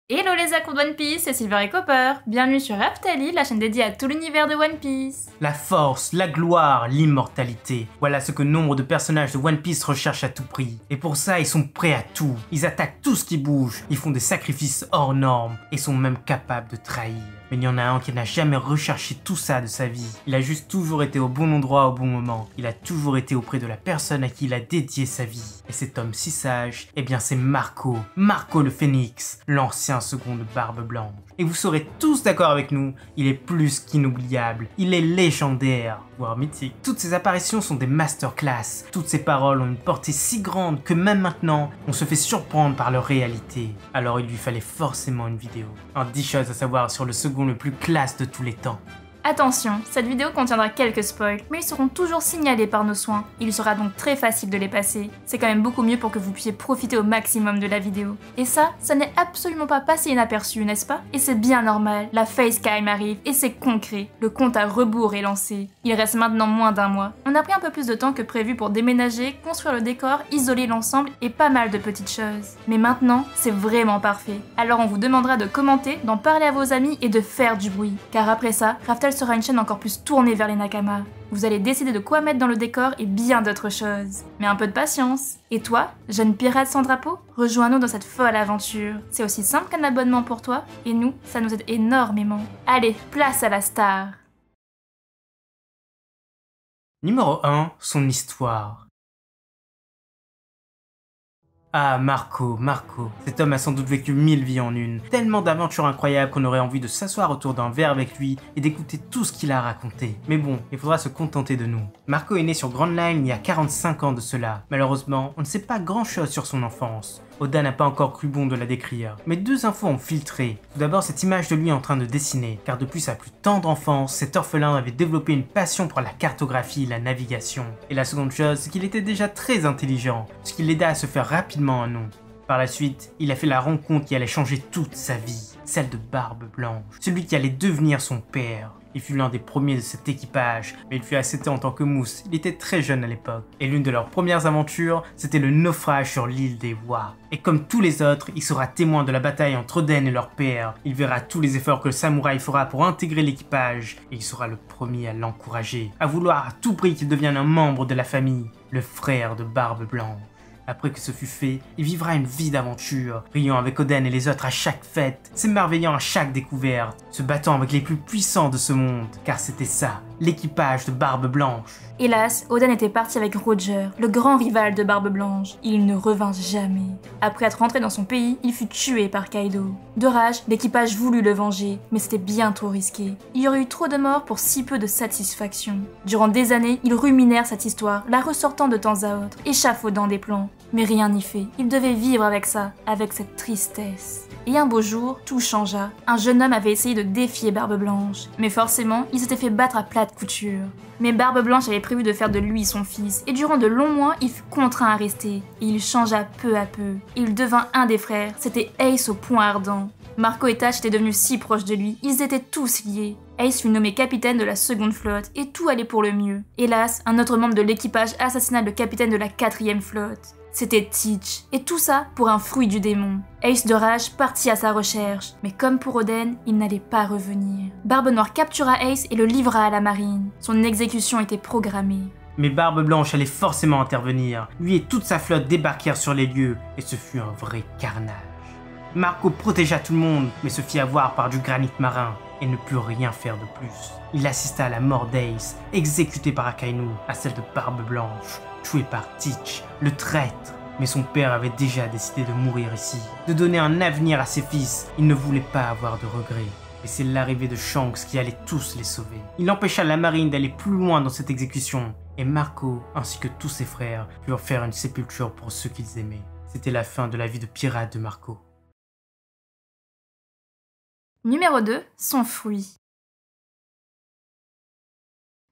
Hello les accounts de One Piece, c'est Silver et Copper. Bienvenue sur Raftali, la chaîne dédiée à tout l'univers de One Piece. La force, la gloire, l'immortalité. Voilà ce que nombre de personnages de One Piece recherchent à tout prix. Et pour ça, ils sont prêts à tout. Ils attaquent tout ce qui bouge, ils font des sacrifices hors normes et sont même capables de trahir. Mais il y en a un qui n'a jamais recherché tout ça de sa vie. Il a juste toujours été au bon endroit au bon moment. Il a toujours été auprès de la personne à qui il a dédié sa vie. Et cet homme si sage, eh bien c'est Marco. Marco le Phénix, l'ancien second de Barbe Blanche. Et vous serez tous d'accord avec nous, il est plus qu'inoubliable. Il est légendaire, voire mythique. Toutes ces apparitions sont des masterclass. Toutes ces paroles ont une portée si grande que même maintenant, on se fait surprendre par leur réalité. Alors il lui fallait forcément une vidéo. En 10 choses à savoir sur le second le plus classe de tous les temps. Attention, cette vidéo contiendra quelques spoils, mais ils seront toujours signalés par nos soins. Il sera donc très facile de les passer. C'est quand même beaucoup mieux pour que vous puissiez profiter au maximum de la vidéo. Et ça n'est absolument pas passé inaperçu, n'est-ce pas? Et c'est bien normal, la Facetime arrive, et c'est concret. Le compte à rebours est lancé. Il reste maintenant moins d'un mois. On a pris un peu plus de temps que prévu pour déménager, construire le décor, isoler l'ensemble et pas mal de petites choses. Mais maintenant, c'est vraiment parfait. Alors on vous demandera de commenter, d'en parler à vos amis et de faire du bruit. Car après ça, Raftel sera une chaîne encore plus tournée vers les Nakama. Vous allez décider de quoi mettre dans le décor et bien d'autres choses. Mais un peu de patience. Et toi, jeune pirate sans drapeau, rejoins-nous dans cette folle aventure. C'est aussi simple qu'un abonnement pour toi, et nous, ça nous aide énormément. Allez, place à la star. Numéro 1, son histoire. Ah, Marco. Cet homme a sans doute vécu 1000 vies en une. Tellement d'aventures incroyables qu'on aurait envie de s'asseoir autour d'un verre avec lui et d'écouter tout ce qu'il a raconté. Mais bon, il faudra se contenter de nous. Marco est né sur Grand Line il y a 45 ans de cela. Malheureusement, on ne sait pas grand chose sur son enfance. Oda n'a pas encore cru bon de la décrire, mais deux infos ont filtré. Tout d'abord cette image de lui en train de dessiner, car depuis sa plus tendre enfance, cet orphelin avait développé une passion pour la cartographie et la navigation. Et la seconde chose, c'est qu'il était déjà très intelligent, ce qui l'aida à se faire rapidement un nom. Par la suite, il a fait la rencontre qui allait changer toute sa vie, celle de Barbe Blanche, celui qui allait devenir son père. Il fut l'un des premiers de cet équipage, mais il fut accepté en tant que mousse, il était très jeune à l'époque. Et l'une de leurs premières aventures, c'était le naufrage sur l'île des Wa. Et comme tous les autres, il sera témoin de la bataille entre Oden et leur père. Il verra tous les efforts que le samouraï fera pour intégrer l'équipage, et il sera le premier à l'encourager, à vouloir à tout prix qu'il devienne un membre de la famille, le frère de Barbe Blanche. Après que ce fut fait, il vivra une vie d'aventure, riant avec Oden et les autres à chaque fête, s'émerveillant à chaque découverte, se battant avec les plus puissants de ce monde, car c'était ça, l'équipage de Barbe Blanche. Hélas, Oden était parti avec Roger, le grand rival de Barbe Blanche. Il ne revint jamais. Après être rentré dans son pays, il fut tué par Kaido. De rage, l'équipage voulut le venger, mais c'était bien trop risqué. Il y aurait eu trop de morts pour si peu de satisfaction. Durant des années, ils ruminèrent cette histoire, la ressortant de temps à autre, échafaudant des plans. Mais rien n'y fait, il devait vivre avec ça, avec cette tristesse. Et un beau jour, tout changea. Un jeune homme avait essayé de défier Barbe Blanche, mais forcément, il s'était fait battre à plate couture. Mais Barbe Blanche avait prévu de faire de lui son fils, et durant de longs mois, il fut contraint à rester. Et il changea peu à peu. Et il devint un des frères, c'était Ace au point ardent. Marco et Tach étaient devenus si proches de lui, ils étaient tous liés. Ace fut nommé capitaine de la seconde flotte, et tout allait pour le mieux. Hélas, un autre membre de l'équipage assassina le capitaine de la 4e flotte. C'était Teach, et tout ça pour un fruit du démon. Ace de rage partit à sa recherche, mais comme pour Oden, il n'allait pas revenir. Barbe Noire captura Ace et le livra à la marine. Son exécution était programmée. Mais Barbe Blanche allait forcément intervenir. Lui et toute sa flotte débarquèrent sur les lieux, et ce fut un vrai carnage. Marco protégea tout le monde, mais se fit avoir par du granit marin, et ne put rien faire de plus. Il assista à la mort d'Ace, exécuté par Akainu, à celle de Barbe Blanche, tué par Teach, le traître. Mais son père avait déjà décidé de mourir ici, de donner un avenir à ses fils. Il ne voulait pas avoir de regrets. Et c'est l'arrivée de Shanks qui allait tous les sauver. Il empêcha la marine d'aller plus loin dans cette exécution. Et Marco, ainsi que tous ses frères, purent faire une sépulture pour ceux qu'ils aimaient. C'était la fin de la vie de pirate de Marco. Numéro 2, son fruit.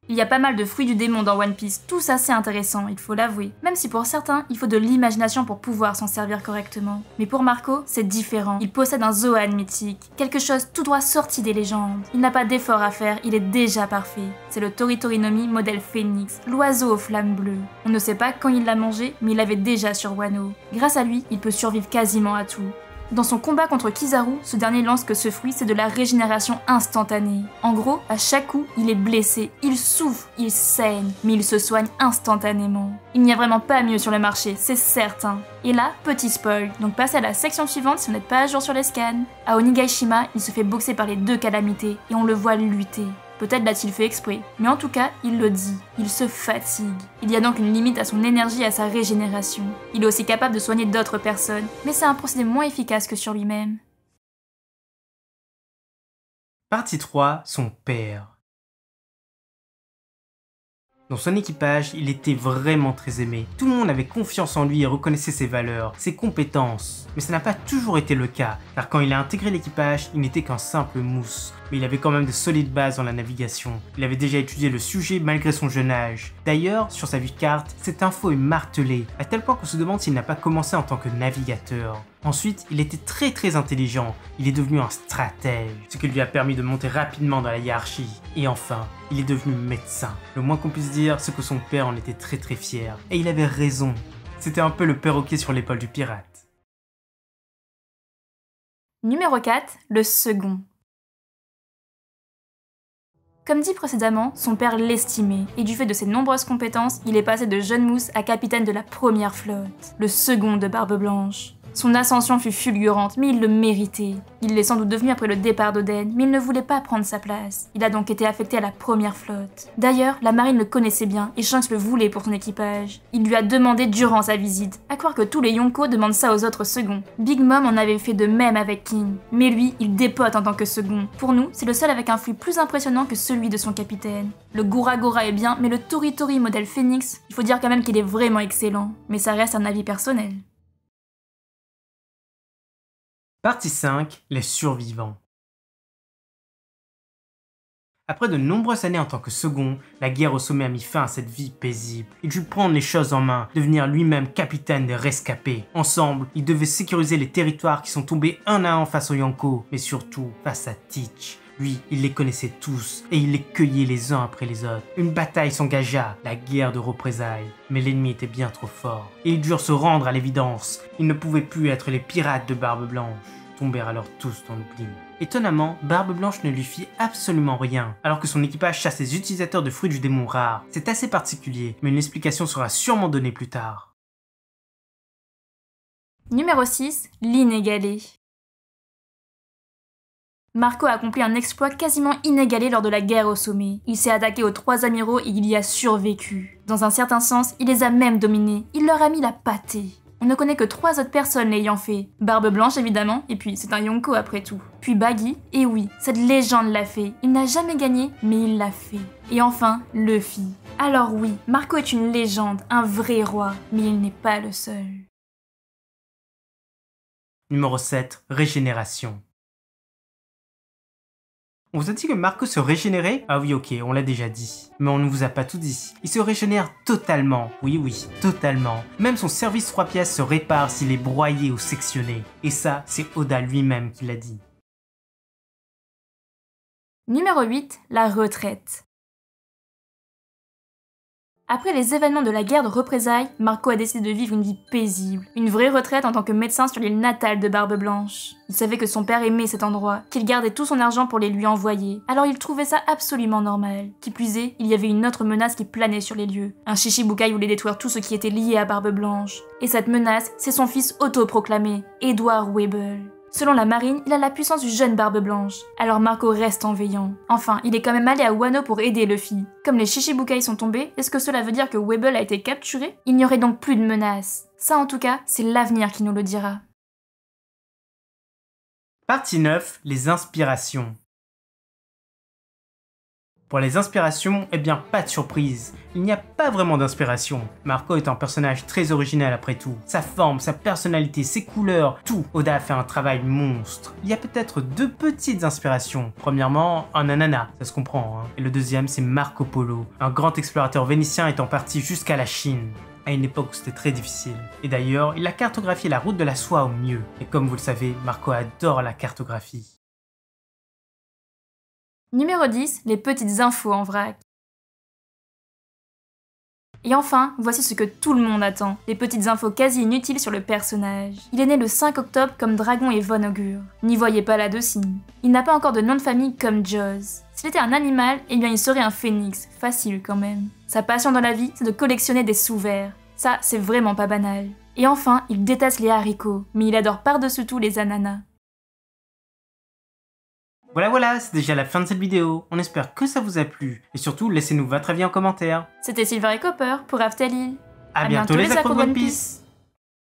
Il y a pas mal de fruits du démon dans One Piece, tous assez intéressants, il faut l'avouer. Même si pour certains, il faut de l'imagination pour pouvoir s'en servir correctement. Mais pour Marco, c'est différent. Il possède un Zoan mythique, quelque chose tout droit sorti des légendes. Il n'a pas d'effort à faire, il est déjà parfait. C'est le Toritorinomi modèle Phénix, l'oiseau aux flammes bleues. On ne sait pas quand il l'a mangé, mais il l'avait déjà sur Wano. Grâce à lui, il peut survivre quasiment à tout. Dans son combat contre Kizaru, ce dernier lance que ce fruit, c'est de la régénération instantanée. En gros, à chaque coup, il est blessé, il souffre, il saigne, mais il se soigne instantanément. Il n'y a vraiment pas mieux sur le marché, c'est certain. Et là, petit spoil, donc passez à la section suivante si vous n'êtes pas à jour sur les scans. À Onigashima, il se fait boxer par les deux calamités, et on le voit lutter. Peut-être l'a-t-il fait exprès, mais en tout cas, il le dit, il se fatigue. Il y a donc une limite à son énergie et à sa régénération. Il est aussi capable de soigner d'autres personnes, mais c'est un procédé moins efficace que sur lui-même. Partie 3, son père. Dans son équipage, il était vraiment très aimé. Tout le monde avait confiance en lui et reconnaissait ses valeurs, ses compétences. Mais ça n'a pas toujours été le cas, car quand il a intégré l'équipage, il n'était qu'un simple mousse. Mais il avait quand même de solides bases dans la navigation. Il avait déjà étudié le sujet malgré son jeune âge. D'ailleurs, sur sa vue de carte, cette info est martelée, à tel point qu'on se demande s'il n'a pas commencé en tant que navigateur. Ensuite, il était très intelligent, il est devenu un stratège, ce qui lui a permis de monter rapidement dans la hiérarchie. Et enfin, il est devenu médecin. Le moins qu'on puisse dire, c'est que son père en était très fier. Et il avait raison. C'était un peu le perroquet sur l'épaule du pirate. Numéro 4, le second. Comme dit précédemment, son père l'estimait, et du fait de ses nombreuses compétences, il est passé de jeune mousse à capitaine de la première flotte, le second de Barbe Blanche. Son ascension fut fulgurante, mais il le méritait. Il l'est sans doute devenu après le départ d'Oden, mais il ne voulait pas prendre sa place. Il a donc été affecté à la première flotte. D'ailleurs, la marine le connaissait bien, et Shanks le voulait pour son équipage. Il lui a demandé durant sa visite, à croire que tous les Yonko demandent ça aux autres seconds. Big Mom en avait fait de même avec King, mais lui, il dépote en tant que second. Pour nous, c'est le seul avec un flux plus impressionnant que celui de son capitaine. Le Gura Gura est bien, mais le Tori Tori modèle Phoenix, il faut dire quand même qu'il est vraiment excellent. Mais ça reste un avis personnel. Partie 5, les survivants. Après de nombreuses années en tant que second, la guerre au sommet a mis fin à cette vie paisible. Il dut prendre les choses en main, devenir lui-même capitaine des rescapés. Ensemble, ils devaient sécuriser les territoires qui sont tombés un à un face aux Yonko, mais surtout face à Teach. Lui, il les connaissait tous, et il les cueillait les uns après les autres. Une bataille s'engagea, la guerre de représailles. Mais l'ennemi était bien trop fort, et ils durent se rendre à l'évidence. Ils ne pouvaient plus être les pirates de Barbe Blanche. Tombèrent alors tous dans l'oubli. Étonnamment, Barbe Blanche ne lui fit absolument rien, alors que son équipage chasse les utilisateurs de fruits du démon rare. C'est assez particulier, mais une explication sera sûrement donnée plus tard. Numéro 6, l'inégalé. Marco a accompli un exploit quasiment inégalé lors de la guerre au sommet. Il s'est attaqué aux 3 amiraux et il y a survécu. Dans un certain sens, il les a même dominés. Il leur a mis la pâtée. On ne connaît que 3 autres personnes l'ayant fait. Barbe Blanche évidemment, et puis c'est un Yonko après tout. Puis Baggy, et oui, cette légende l'a fait. Il n'a jamais gagné, mais il l'a fait. Et enfin, Luffy. Alors oui, Marco est une légende, un vrai roi, mais il n'est pas le seul. Numéro 7, régénération. On vous a dit que Marco se régénérait? Ah oui, ok, on l'a déjà dit. Mais on ne vous a pas tout dit. Il se régénère totalement. Oui, totalement. Même son service 3 pièces se répare s'il est broyé ou sectionné. Et ça, c'est Oda lui-même qui l'a dit. Numéro 8, la retraite. Après les événements de la guerre de représailles, Marco a décidé de vivre une vie paisible. Une vraie retraite en tant que médecin sur l'île natale de Barbe Blanche. Il savait que son père aimait cet endroit, qu'il gardait tout son argent pour les lui envoyer. Alors il trouvait ça absolument normal. Qui plus est, il y avait une autre menace qui planait sur les lieux. Un Shichibukai voulait détruire tout ce qui était lié à Barbe Blanche. Et cette menace, c'est son fils autoproclamé, Edward Weibel. Selon la marine, il a la puissance du jeune Barbe Blanche. Alors Marco reste en veillant. Enfin, il est quand même allé à Wano pour aider Luffy. Comme les Shichibukai sont tombés, est-ce que cela veut dire que Weibel a été capturé? Il n'y aurait donc plus de menace. Ça en tout cas, c'est l'avenir qui nous le dira. Partie 9, les inspirations. Pour les inspirations, eh bien pas de surprise, il n'y a pas vraiment d'inspiration. Marco est un personnage très original après tout. Sa forme, sa personnalité, ses couleurs, tout. Oda a fait un travail monstre. Il y a peut-être 2 petites inspirations. Premièrement, un ananas, ça se comprend, hein. Et le deuxième, c'est Marco Polo, un grand explorateur vénitien étant parti jusqu'à la Chine. À une époque où c'était très difficile. Et d'ailleurs, il a cartographié la route de la soie au mieux. Et comme vous le savez, Marco adore la cartographie. Numéro 10, les petites infos en vrac. Et enfin, voici ce que tout le monde attend, les petites infos quasi inutiles sur le personnage. Il est né le 5 octobre comme Dragon et Von augure. N'y voyez pas là de signe. Il n'a pas encore de nom de famille comme Jaws. S'il était un animal, eh bien il serait un phénix, facile quand même. Sa passion dans la vie, c'est de collectionner des sous-verts. Ça, c'est vraiment pas banal. Et enfin, il déteste les haricots, mais il adore par-dessus tout les ananas. Voilà, c'est déjà la fin de cette vidéo. On espère que ça vous a plu. Et surtout, laissez-nous votre avis en commentaire. C'était Silver et Copper pour After Lille. À bientôt les accros de One Piece.